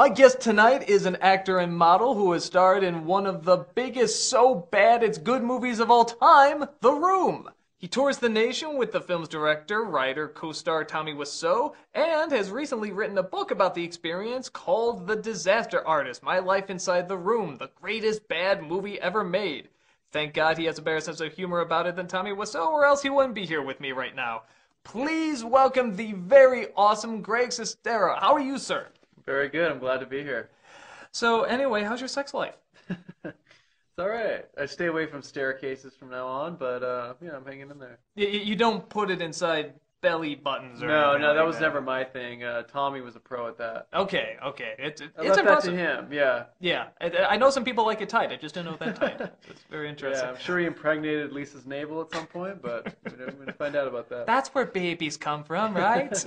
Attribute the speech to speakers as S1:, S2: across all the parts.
S1: My guest tonight is an actor and model who has starred in one of the biggest so bad it's good movies of all time, The Room. He tours the nation with the film's director, writer, co-star Tommy Wiseau, and has recently written a book about the experience called The Disaster Artist, My Life Inside the Room, the greatest bad movie ever made. Thank God he has a better sense of humor about it than Tommy Wiseau, or else he wouldn't be here with me right now. Please welcome the very awesome Greg Sestero. How are you, sir?
S2: Very good. I'm glad to be here.
S1: So anyway, how's your sex life?
S2: It's all right. I stay away from staircases from now on, but I'm hanging in there.
S1: You don't put it inside belly buttons or
S2: No,
S1: anything like
S2: that was never my thing. Tommy was a pro at that.
S1: Okay.
S2: It's
S1: impressive.
S2: That to him, yeah.
S1: Yeah, I know some people like it tight. I just didn't know it that tight. So it's very interesting.
S2: Yeah, I'm sure he impregnated Lisa's navel at some point, but we're going to find out about that.
S1: That's where babies come from, right?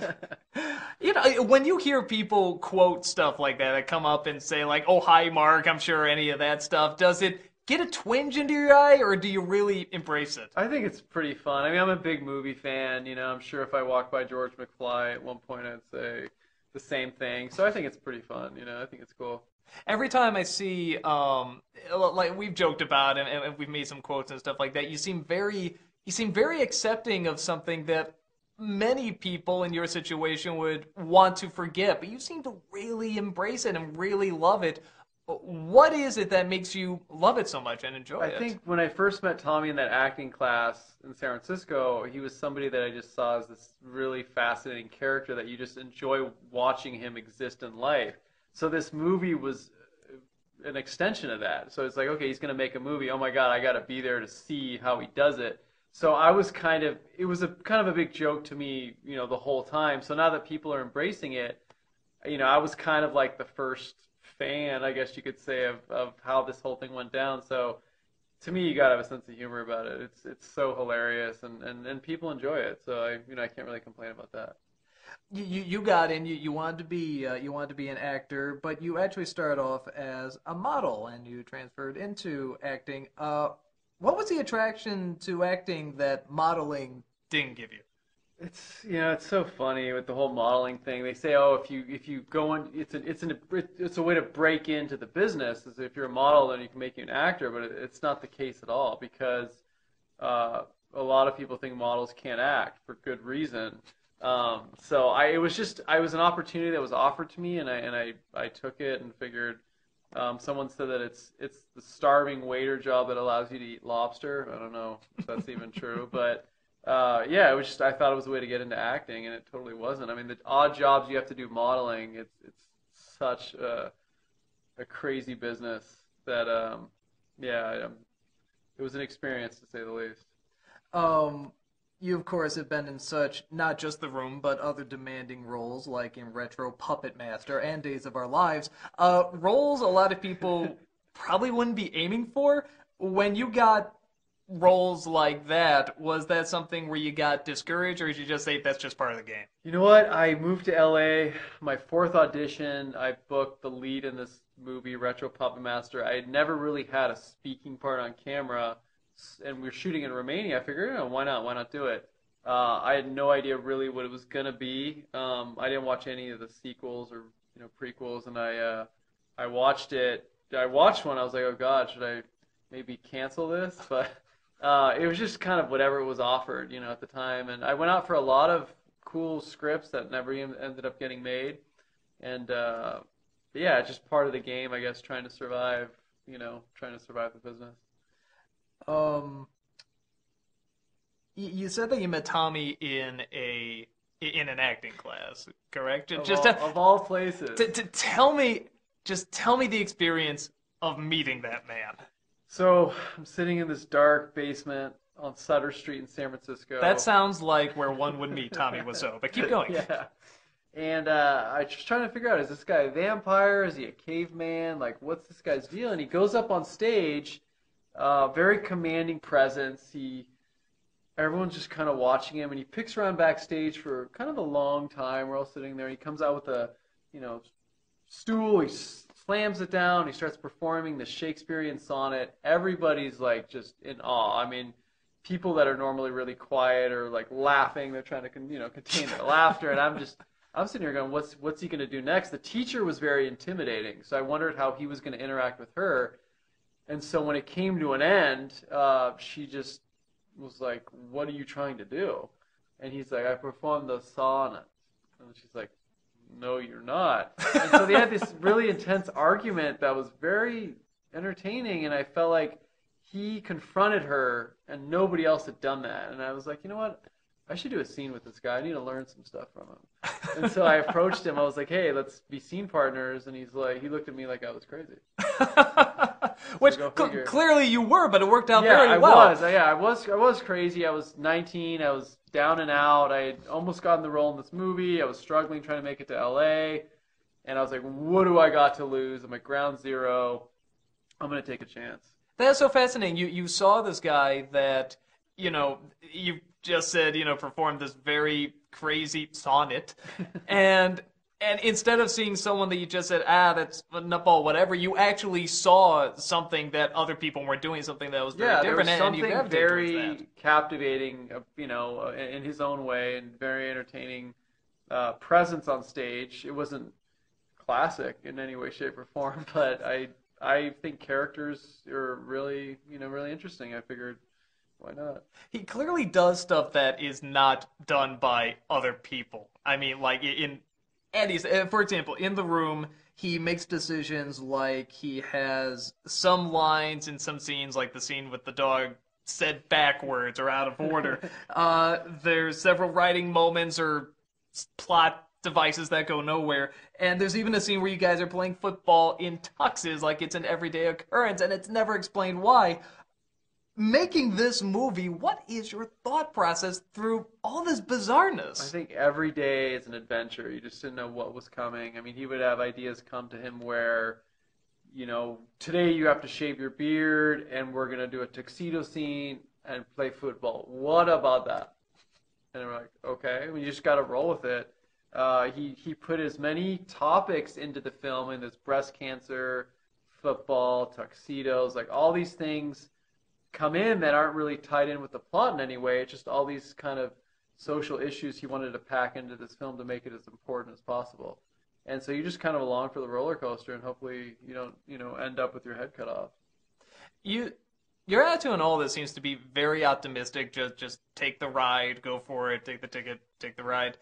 S1: When you hear people quote stuff like that come up and say like, "Oh, hi, Mark," I'm sure any of that stuff, does it get a twinge into your eye, or do you really embrace it?
S2: I think it's pretty fun. I mean, I'm a big movie fan. I'm sure if I walked by George McFly at one point, I'd say the same thing. So I think it's pretty fun. I think it's cool.
S1: Every time I see, like we've joked about and we've made some quotes and stuff like that, you seem very accepting of something that many people in your situation would want to forget, but you seem to really embrace it and really love it. What is it that makes you love it so much and enjoy it?
S2: I think when I first met Tommy in that acting class in San Francisco, he was somebody that I just saw as this really fascinating character that you just enjoy watching him exist in life. So this movie was an extension of that. So it's like, okay, he's going to make a movie. Oh my God, I got to be there to see how he does it. So it was kind of a big joke to me, the whole time. So now that people are embracing it, I was kind of like the first fan, I guess you could say, of how this whole thing went down. So to me, you gotta have a sense of humor about it. It's so hilarious, and people enjoy it. So I can't really complain about that.
S1: You got in. You wanted to be an actor, but you actually started off as a model, and you transferred into acting. What was the attraction to acting that modeling didn't give you?
S2: It's so funny with the whole modeling thing. They say, oh, if you go in, it's a way to break into the business. As if you're a model, then you can make you an actor. But it's not the case at all, because a lot of people think models can't act for good reason. So it was an opportunity that was offered to me, and I took it and figured. Someone said that it's the starving waiter job that allows you to eat lobster. I don't know if that's even true, but. It was I thought it was a way to get into acting, and it totally wasn't. I mean, the odd jobs you have to do modeling, it's such a crazy business that it was an experience, to say the least.
S1: You of course have been in such, not just The Room, but other demanding roles like in Retro, Puppet Master, and Days of Our Lives. Roles a lot of people probably wouldn't be aiming for. When you got roles like that, was that something where you got discouraged, or did you just say that's just part of the game?
S2: You know what? I moved to LA. My fourth audition, I booked the lead in this movie, Retro Puppet Master. I had never really had a speaking part on camera, and we were shooting in Romania. I figured, why not? Why not do it? I had no idea really what it was going to be. I didn't watch any of the sequels or prequels, and I watched it. I watched one. I was like, oh God, should I maybe cancel this? But it was just kind of whatever was offered, at the time. And I went out for a lot of cool scripts that never even ended up getting made. And it's just part of the game, I guess, trying to survive the business.
S1: You said that you met Tommy in an acting class, correct?
S2: Of all places.
S1: Tell me the experience of meeting that man.
S2: So I'm sitting in this dark basement on Sutter Street in San Francisco.
S1: That sounds like where one would meet Tommy Wiseau, but keep going.
S2: Yeah. And I was just trying to figure out, is this guy a vampire? Is he a caveman? Like, what's this guy's deal? And he goes up on stage, very commanding presence. Everyone's just kind of watching him, and he picks around backstage for kind of a long time. We're all sitting there. He comes out with a, stool. He slams it down. He starts performing the Shakespearean sonnet. Everybody's like just in awe. I mean, people that are normally really quiet or like laughing, they're trying to contain their laughter, and I'm sitting here going, what's he going to do next? The teacher was very intimidating, so I wondered how he was going to interact with her. And so when it came to an end, she just was like, "What are you trying to do?" And he's like, "I performed the sonnet." And she's like, "No, you're not." And so they had this really intense argument that was very entertaining, and I felt like he confronted her, and nobody else had done that. And I was like, you know what? I should do a scene with this guy. I need to learn some stuff from him. And so I approached him. I was like, "Hey, let's be scene partners." And he looked at me like I was crazy.
S1: Which clearly you were, but it worked out very
S2: I
S1: well.
S2: I was crazy. I was 19. I was down and out. I had almost gotten the role in this movie. I was struggling trying to make it to LA. And I was like, what do I got to lose? I'm at ground zero. I'm going to take a chance.
S1: That's so fascinating. You saw this guy that, you just said, performed this very crazy sonnet. And instead of seeing someone that you just said, that's a nutball, whatever, you actually saw something that other people weren't doing, something that was very different.
S2: There was
S1: and you
S2: something very captivating, in his own way, and very entertaining presence on stage. It wasn't classic in any way, shape, or form, but I think characters are really, really interesting. I figured, why not?
S1: He clearly does stuff that is not done by other people. I mean, like for example, in The Room, he makes decisions like he has some lines in some scenes, like the scene with the dog said backwards or out of order. There's several writing moments or plot devices that go nowhere. And there's even a scene where you guys are playing football in tuxes like it's an everyday occurrence, and it's never explained why. Making this movie, what is your thought process through all this bizarreness?
S2: I think every day is an adventure. You just didn't know what was coming. I mean, he would have ideas come to him where, today you have to shave your beard and we're going to do a tuxedo scene and play football. What about that? And we're like, okay, you just got to roll with it. He put as many topics into the film, and there's breast cancer, football, tuxedos, like all these things come in that aren't really tied in with the plot in any way. It's just all these kind of social issues he wanted to pack into this film to make it as important as possible. And so you just kind of along for the roller coaster, and hopefully you don't, end up with your head cut off.
S1: Your attitude on all this seems to be very optimistic. Just take the ride, go for it, take the ticket, take the ride.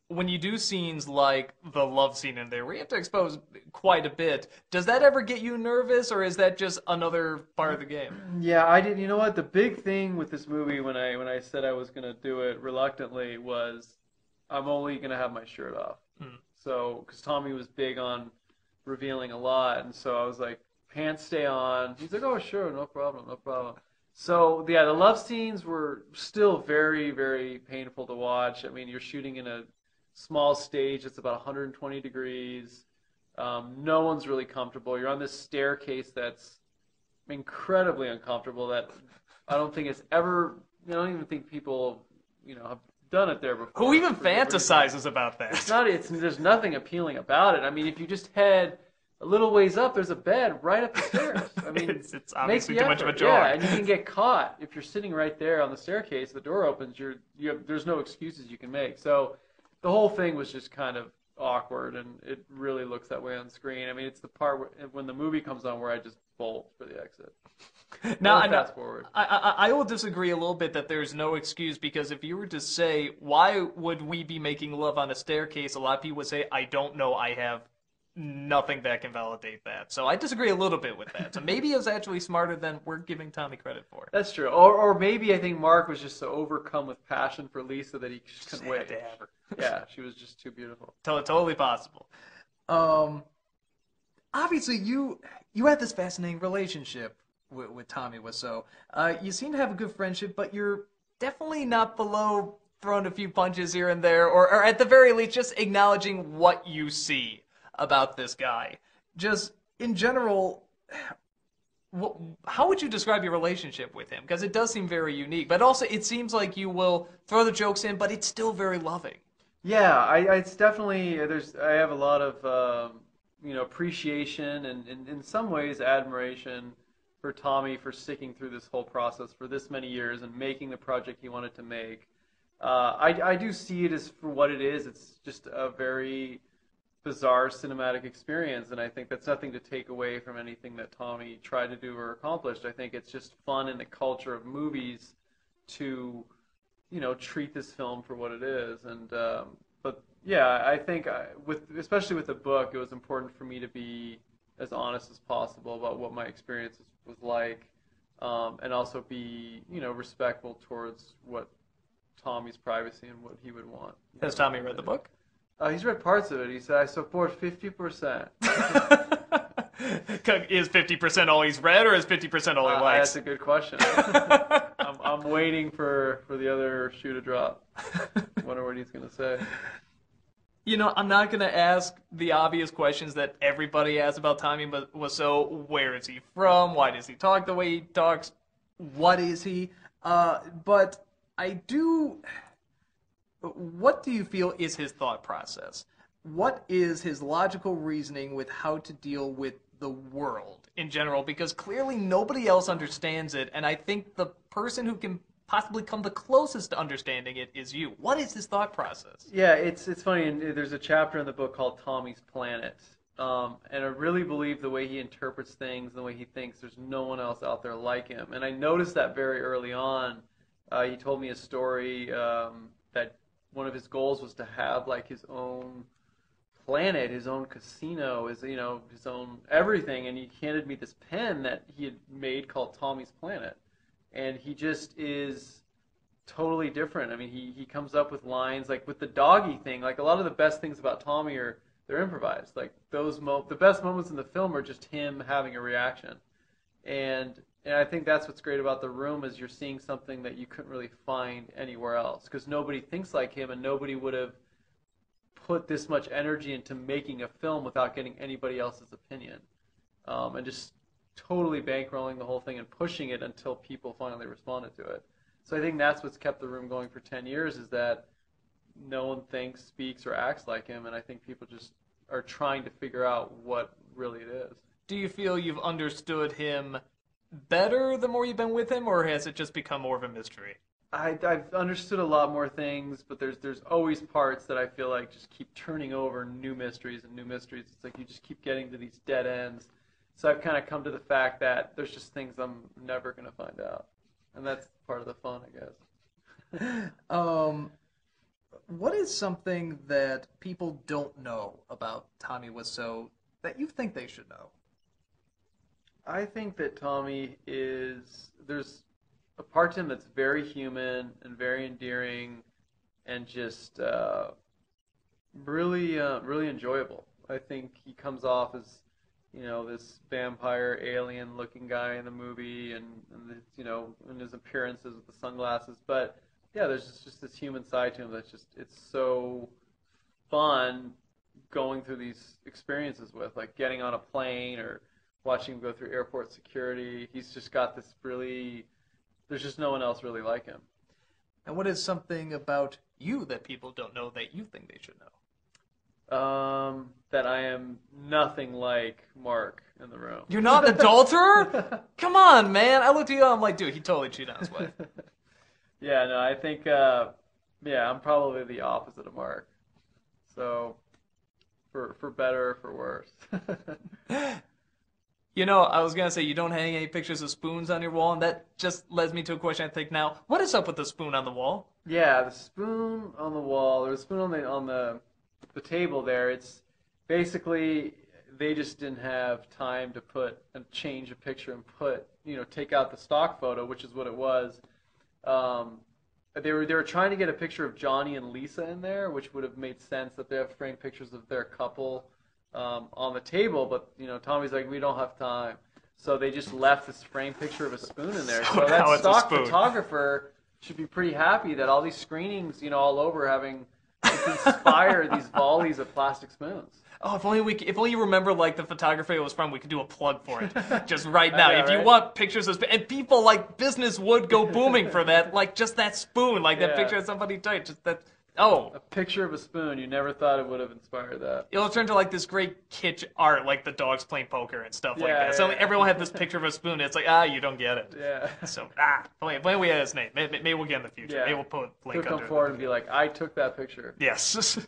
S1: When you do scenes like the love scene in there, where you have to expose quite a bit, does that ever get you nervous, or is that just another part of the game?
S2: Yeah, I did. You know what? The big thing with this movie, when I said I was going to do it reluctantly, was I'm only going to have my shirt off. So, because Tommy was big on revealing a lot, and so I was like, pants stay on. He's like, oh, sure, no problem, no problem. So, yeah, the love scenes were still very, very painful to watch. I mean, you're shooting in a small stage. It's about 120 degrees. No one's really comfortable. You're on this staircase that's incredibly uncomfortable that I don't think it's ever, I don't even think people, have done it there before.
S1: Who even fantasizes about that?
S2: There's nothing appealing about it. I mean, if you just head a little ways up, there's a bed right up the stairs. I mean,
S1: it's obviously too much of a jar.
S2: Yeah, and you can get caught if you're sitting right there on the staircase. The door opens. There's no excuses you can make. So the whole thing was just kind of awkward, and it really looks that way on screen. I mean, it's the part when the movie comes on where I just bolt for the exit.
S1: Now,
S2: fast forward.
S1: I will disagree a little bit that there's no excuse, because if you were to say, why would we be making love on a staircase, a lot of people would say, I don't know, I have nothing that can validate that. So I disagree a little bit with that. So maybe it was actually smarter than we're giving Tommy credit for.
S2: That's true. Or maybe I think Mark was just so overcome with passion for Lisa that he just couldn't wait
S1: to have her.
S2: Yeah, she was just too beautiful.
S1: Totally possible. Obviously, you had this fascinating relationship with Tommy Wiseau. You seem to have a good friendship, but you're definitely not below throwing a few punches here and there, or at the very least, just acknowledging what you see about this guy. Just in general, how would you describe your relationship with him? Because it does seem very unique, but also it seems like you will throw the jokes in, but it's still very loving.
S2: Yeah, it's definitely, I have a lot of appreciation and in some ways admiration for Tommy for sticking through this whole process for this many years and making the project he wanted to make. I do see it as for what it is. It's just a very bizarre cinematic experience, and I think that's nothing to take away from anything that Tommy tried to do or accomplished. I think it's just fun in the culture of movies to, treat this film for what it is. And but yeah, I think especially with the book, it was important for me to be as honest as possible about what my experience was like, and also be respectful towards what Tommy's privacy and what he would want.
S1: Has Tommy read the book?
S2: He's read parts of it. He said, "I support 50%."
S1: Is 50% all he's read, or is 50% all he likes?
S2: That's a good question. I'm waiting for the other shoe to drop. Wonder what he's going to say.
S1: I'm not going to ask the obvious questions that everybody asks about Tommy Wiseau. Where is he from? Why does he talk the way he talks? What is he? But I do... What do you feel is his thought process? What is his logical reasoning with how to deal with the world in general? Because clearly nobody else understands it, and I think the person who can possibly come the closest to understanding it is you. What is his thought process?
S2: Yeah, it's funny, and there's a chapter in the book called Tommy's Planet, and I really believe the way he interprets things, the way he thinks, there's no one else out there like him. And I noticed that very early on. He told me a story that one of his goals was to have like his own planet, his own casino, his own everything, and he handed me this pen that he had made called Tommy's Planet. And he just is totally different. I mean, he comes up with lines like with the doggy thing. Like a lot of the best things about Tommy they're improvised. Like the best moments in the film are just him having a reaction. And I think that's what's great about The Room is you're seeing something that you couldn't really find anywhere else because nobody thinks like him and nobody would have put this much energy into making a film without getting anybody else's opinion, and just totally bankrolling the whole thing and pushing it until people finally responded to it. So I think that's what's kept The Room going for 10 years is that no one thinks, speaks, or acts like him, and I think people just are trying to figure out what really it is.
S1: Do you feel you've understood him better the more you've been with him, or has it just become more of a mystery?
S2: I've understood a lot more things, but there's always parts that I feel like just keep turning over new mysteries and new mysteries. It's like you just keep getting to these dead ends. So I've kind of come to the fact that there's just things I'm never going to find out. And that's part of the fun, I guess.
S1: What is something that people don't know about Tommy Wiseau that you think they should know?
S2: I think that Tommy there's a part to him that's very human and very endearing and just really enjoyable. I think he comes off as, this vampire alien looking guy in the movie and in his appearances with the sunglasses. But yeah, there's just this human side to him that's it's so fun going through these experiences with, like getting on a plane or watching him go through airport security. He's just got this there's just no one else really like him.
S1: And what is something about you that people don't know that you think they should know?
S2: That I am nothing like Mark in The Room.
S1: You're not an adulterer? Come on, man. I looked at you and I'm like, dude, he totally cheated on his wife.
S2: Yeah, no, I think, I'm probably the opposite of Mark. So, for better or for worse.
S1: I was going to say you don't hang any pictures of spoons on your wall, and that just leads me to a question I think now. What is up with the spoon on the wall?
S2: Yeah, the spoon on the wall, or the spoon on the table there, it's basically they just didn't have time to change a picture and take out the stock photo, which is what it was. They were trying to get a picture of Johnny and Lisa in there, which would have made sense that they have framed pictures of their couple on the table, but Tommy's like, we don't have time, so they just left this framed picture of a spoon in there. So that stock photographer should be pretty happy that all these screenings, all over, having inspired these volleys of plastic spoons.
S1: Oh, if only you remember like the photographer it was from, we could do a plug for it just right now.
S2: Know,
S1: if you want pictures of and people like business would go booming for that, like just that spoon, like that picture of somebody tight, just that Oh,
S2: A picture of a spoon. You never thought it would have inspired that.
S1: it'll turn to like this great kitsch art, like the dogs playing poker and stuff like that. So
S2: Yeah.
S1: everyone had this picture of a spoon. It's like, you don't get it.
S2: Yeah.
S1: So, when we had his name. Maybe we'll get in the future.
S2: Yeah.
S1: Maybe we'll put a
S2: He'll
S1: link
S2: come
S1: under
S2: forward
S1: it.
S2: and be like, I took that picture.
S1: Yes.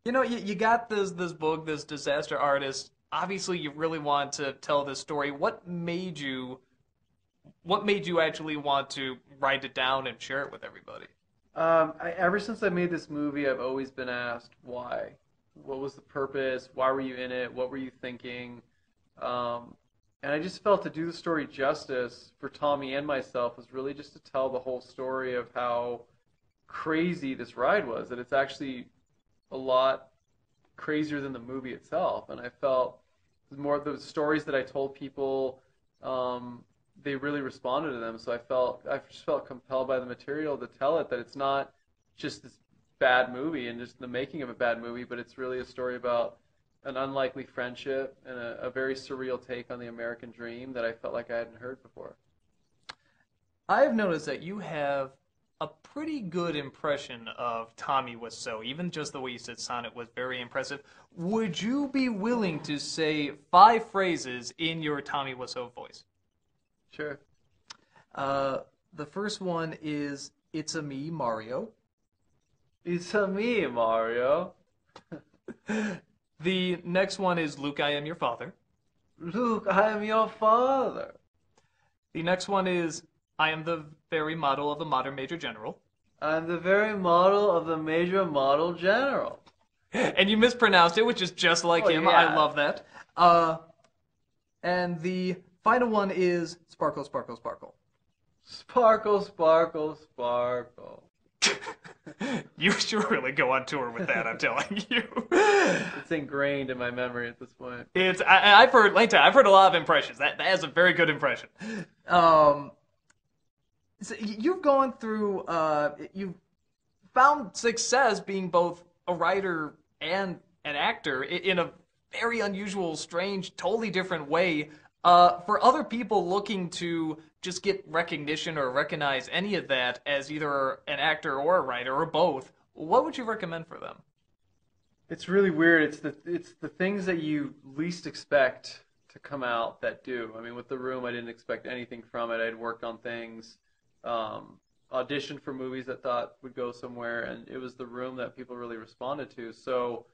S1: You got this book, this disaster artist. Obviously, you really want to tell this story. What made you actually want to write it down and share it with everybody?
S2: Ever since I made this movie, I've always been asked why. What was the purpose? Why were you in it? What were you thinking? And I just felt to do the story justice for Tommy and myself was really just to tell the whole story of how crazy this ride was. That it's actually a lot crazier than the movie itself. And I felt more of the stories that I told people, they really responded to them. So I just felt compelled by the material to tell it, that it's not just this bad movie and just the making of a bad movie, but it's really a story about an unlikely friendship and a very surreal take on the American dream that I felt like I hadn't heard before.
S1: I've noticed that you have a pretty good impression of Tommy Wiseau. Even just the way you said sonnet was very impressive. Would you be willing to say 5 phrases in your Tommy Wiseau voice?
S2: Sure.
S1: The first one is, "It's a me, Mario."
S2: It's a me, Mario.
S1: The next one is, "Luke, I am your father."
S2: Luke, I am your father.
S1: The next one is, "I am the very model of the modern Major General."
S2: I'm the very model of the Major Model General.
S1: And you mispronounced it, which is just like him.
S2: Yeah.
S1: I love that. And the final one is, "Sparkle, sparkle, sparkle."
S2: Sparkle, sparkle, sparkle.
S1: You should really go on tour with that, I'm telling you.
S2: It's ingrained in my memory at this point.
S1: I've heard a lot of impressions. That is a very good impression. So you've gone through, you've found success being both a writer and an actor in a very unusual, strange, totally different way. For other people looking to just get recognition or recognize any of that as either an actor or a writer or both, what would you recommend for them?
S2: It's really weird. It's the things that you least expect to come out that do. I mean, with The Room, I didn't expect anything from it. I'd worked on things, auditioned for movies that thought would go somewhere, and it was The Room that people really responded to. So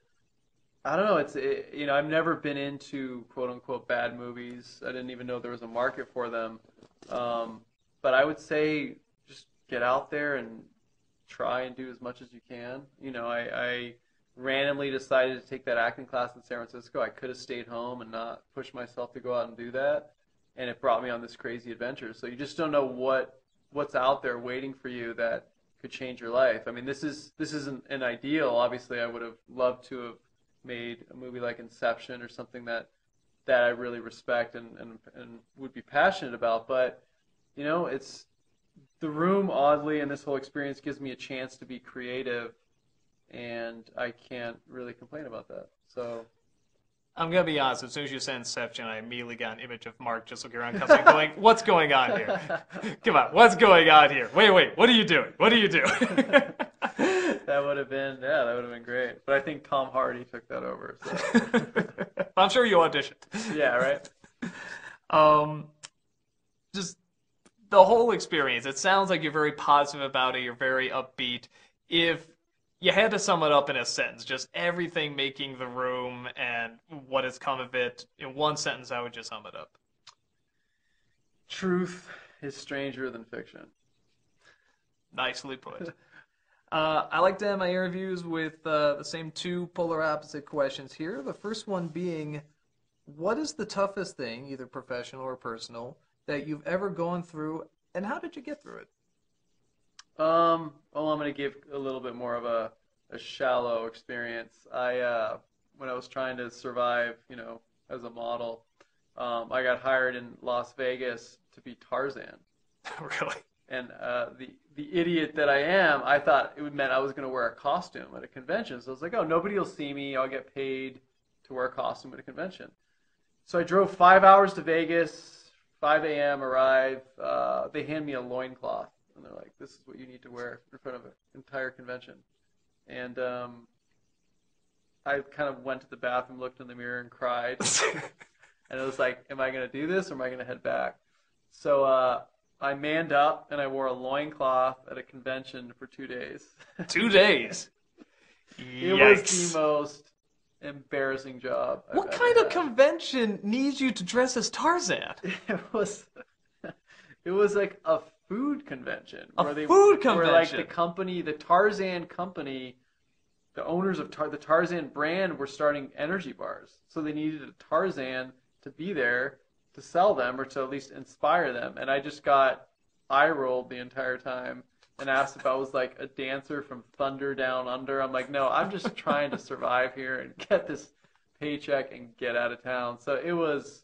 S2: I don't know. I've never been into quote unquote bad movies. I didn't even know there was a market for them. But I would say just get out there and try and do as much as you can. I randomly decided to take that acting class in San Francisco. I could have stayed home and not pushed myself to go out and do that, and it brought me on this crazy adventure. So you just don't know what's out there waiting for you that could change your life. I mean, this isn't an ideal. Obviously, I would have loved to have made a movie like Inception or something that I really respect and would be passionate about. But it's The Room, oddly, and this whole experience gives me a chance to be creative, and I can't really complain about that. So
S1: I'm going to be honest, as soon as you said Inception, I immediately got an image of Mark just looking around constantly going, what's going on here? Come on, what's going on here? Wait, what are you doing? What are you doing?
S2: That would have been great. But I think Tom Hardy took that over. So.
S1: I'm sure you auditioned.
S2: Yeah, right?
S1: Just the whole experience, it sounds like you're very positive about it, you're very upbeat. If you had to sum it up in a sentence, just everything making The Room and what has come of it, in one sentence, how would you sum it up?
S2: Truth is stranger than fiction.
S1: Nicely put. I like to end my interviews with the same 2 polar opposite questions here. The first one being, what is the toughest thing, either professional or personal, that you've ever gone through, and how did you get through it?
S2: I'm going to give a little bit more of a shallow experience. When I was trying to survive, as a model, I got hired in Las Vegas to be Tarzan.
S1: Really?
S2: And the idiot that I am, I thought it meant I was going to wear a costume at a convention. So I was like, oh, nobody will see me. I'll get paid to wear a costume at a convention. So I drove 5 hours to Vegas, 5 a.m., arrive. They hand me a loincloth. and they're like, "This is what you need to wear in front of an entire convention." And I kind of went to the bathroom, looked in the mirror, and cried. And it was like, am I going to do this or am I going to head back? So I manned up and I wore a loincloth at a convention for 2 days.
S1: 2 days?
S2: It was the most embarrassing job I've
S1: What
S2: ever
S1: kind of
S2: had.
S1: convention needs you to dress as Tarzan?
S2: It was like a food convention.
S1: Food convention?
S2: Where like the company, the Tarzan company, the owners of the Tarzan brand were starting energy bars. So they needed a Tarzan to be there to sell them or to at least inspire them. And I just got eye-rolled the entire time and asked if I was like a dancer from Thunder Down Under. I'm like, no, I'm just trying to survive here and get this paycheck and get out of town. So it was,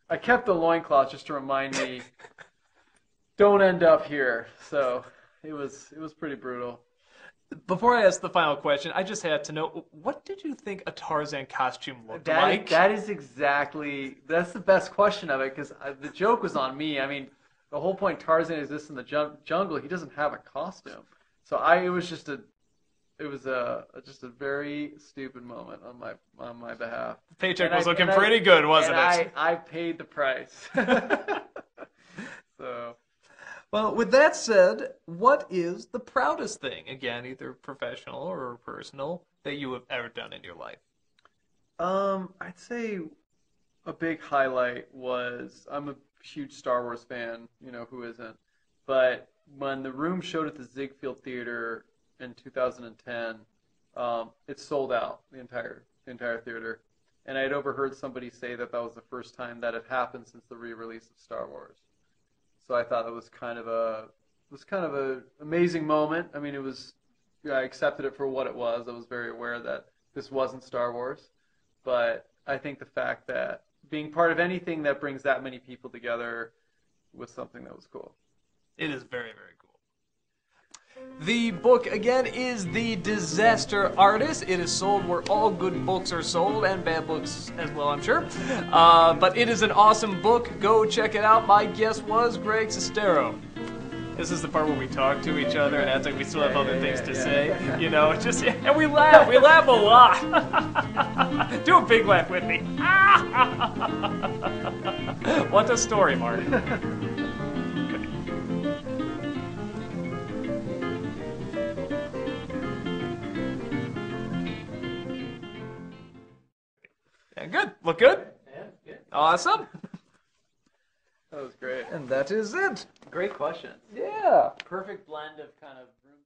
S2: I kept the loincloth just to remind me, don't end up here. So it was pretty brutal.
S1: Before I ask the final question, I just had to know, what did you think a Tarzan costume looked like?
S2: That's the best question of it, because the joke was on me. I mean, the whole point Tarzan exists in the jungle. He doesn't have a costume. So it was just a very stupid moment on my behalf.
S1: The paycheck was looking pretty good, wasn't it?
S2: I paid the price. So.
S1: Well, with that said, what is the proudest thing, again, either professional or personal, that you have ever done in your life?
S2: I'd say a big highlight was, I'm a huge Star Wars fan, who isn't, but when The Room showed at the Ziegfeld Theater in 2010, it sold out, the entire theater, and I had overheard somebody say that was the first time that had happened since the re-release of Star Wars. So I thought it was kind of a amazing moment. I mean, I accepted it for what it was. I was very aware that this wasn't Star Wars, but I think the fact that being part of anything that brings that many people together was something that was cool.
S1: It is very, very cool. The book, again, is The Disaster Artist. It is sold where all good books are sold, and bad books as well, I'm sure. But it is an awesome book. Go check it out. My guest was Greg Sestero. This is the part where we talk to each other and act like we still have other things to say. And we laugh. We laugh a lot. Do a big laugh with me. What's a story, Mark? Yeah, good. Look good?
S2: Yeah, good.
S1: Awesome.
S2: That was great.
S1: And that is it.
S2: Great question.
S1: Yeah.
S2: Perfect blend of kind of room.